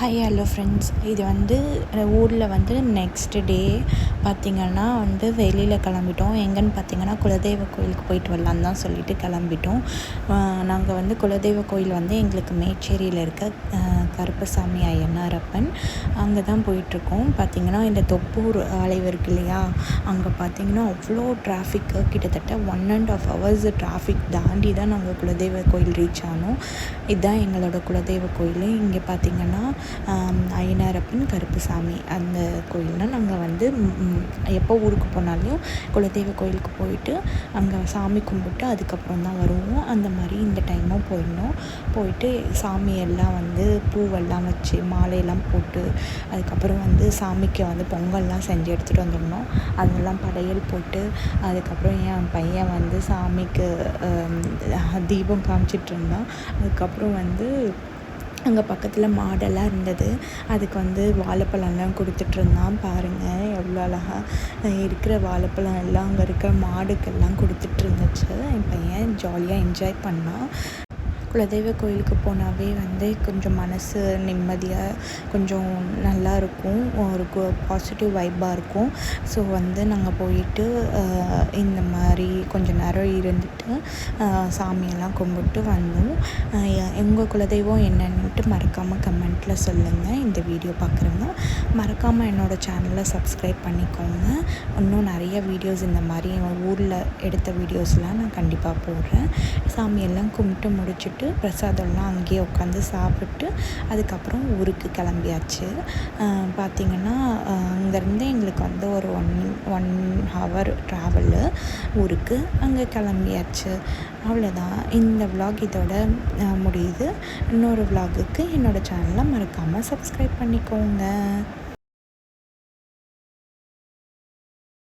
Hi hello friends. இது வந்து ஊரில் வந்து நெக்ஸ்ட் டே பார்த்திங்கன்னா வந்து வெளியில் கிளம்பிட்டோம். எங்கேன்னு பார்த்திங்கன்னா குலதெய்வ கோயிலுக்கு போயிட்டு வரலான்னு தான் சொல்லிட்டு கிளம்பிட்டோம். நாங்கள் வந்து குலதெய்வ கோயில் வந்து எங்களுக்கு மேச்சேரியில் இருக்க கருப்பசாமி ஐயனாரப்பன் அங்கே தான் போயிட்டுருக்கோம். பார்த்திங்கன்னா இந்த தொப்பூர் ஆலயம் இருக்கு இல்லையா, அங்கே பார்த்திங்கன்னா அவ்வளோ டிராஃபிக்கு, கிட்டத்தட்ட 1.5 hours டிராஃபிக் தாண்டி தான் நாங்கள் குலதெய்வ கோயில் ரீச் ஆனோம். இதுதான் எங்களோட குலதெய்வ கோயில். இங்கே பார்த்திங்கன்னா ஐயனாரப்பன் கருப்பசாமி அந்த கோயில்னால் நாங்கள் வந்து எப்போ ஊருக்கு போனாலும் குலதெய்வ கோயிலுக்கு போயிட்டு அங்கே சாமி கும்பிட்டு அதுக்கப்புறம் தான் வருவோம். அந்த மாதிரி இந்த டைமும் போயிட்டு சாமியெல்லாம் வந்து பூவெல்லாம் வச்சு மாலையெல்லாம் போட்டு அதுக்கப்புறம் வந்து சாமிக்கு வந்து பொங்கல்லாம் செஞ்சு எடுத்துகிட்டு வந்துடணும். அதெல்லாம் படையல் போட்டு அதுக்கப்புறம் என் பையன் வந்து சாமிக்கு தீபம் காமிச்சிட்டு இருந்தான். அதுக்கப்புறம் வந்து அங்கே பக்கத்தில் மாடெல்லாம் இருந்தது, அதுக்கு வந்து வாழைப்பழம்லாம் கொடுத்துட்ருந்தான். பாருங்கள் எவ்வளோ அழகாக இருக்கிற வாழைப்பழம் எல்லாம் அங்கே இருக்கிற மாடுக்கெல்லாம் கொடுத்துட்ருந்துச்சு. என் பையன் ஜாலியாக என்ஜாய் பண்ணான். குலதெய்வ கோயிலுக்கு போனாவே வந்து கொஞ்சம் மனசு நிம்மதியாக கொஞ்சம் நல்லா இருக்கும், ஒரு பாசிட்டிவ் வைப்பாக இருக்கும். ஸோ வந்து நாங்கள் போயிட்டு இந்த மாதிரி கொஞ்சம் நேரம் இருந்துட்டு சாமியெல்லாம் கும்பிட்டு வந்தோம். எங்கள் குலதெய்வம் என்னன்னுட்டு மறக்காமல் கமெண்ட்டில் சொல்லுங்கள். இந்த வீடியோ பார்க்குறவங்க மறக்காமல் என்னோடய சேனலை சப்ஸ்கிரைப் பண்ணிக்கோங்க. இன்னும் நிறைய வீடியோஸ் இந்த மாதிரி எங்கள் ஊரில் எடுத்த வீடியோஸ்லாம் நான் கண்டிப்பாக போடுறேன். சாமியெல்லாம் கும்பிட்டு முடிச்சுட்டு பிரசாதம்லாம் அங்கேயே உட்காந்து சாப்பிட்டு அதுக்கப்புறம் ஊருக்கு கிளம்பியாச்சு. பார்த்திங்கன்னா அங்கேருந்து எங்களுக்கு வந்து ஒரு ஒன் hour ட்ராவலு ஊருக்கு. அங்கே கிளம்பியாச்சு. அவ்வளோதான். இந்த விலாக் இதோட முடியுது. இன்னொரு விலாகுக்கு என்னோடய சேனலை மறக்காமல் சப்ஸ்கிரைப் பண்ணிக்கோங்க.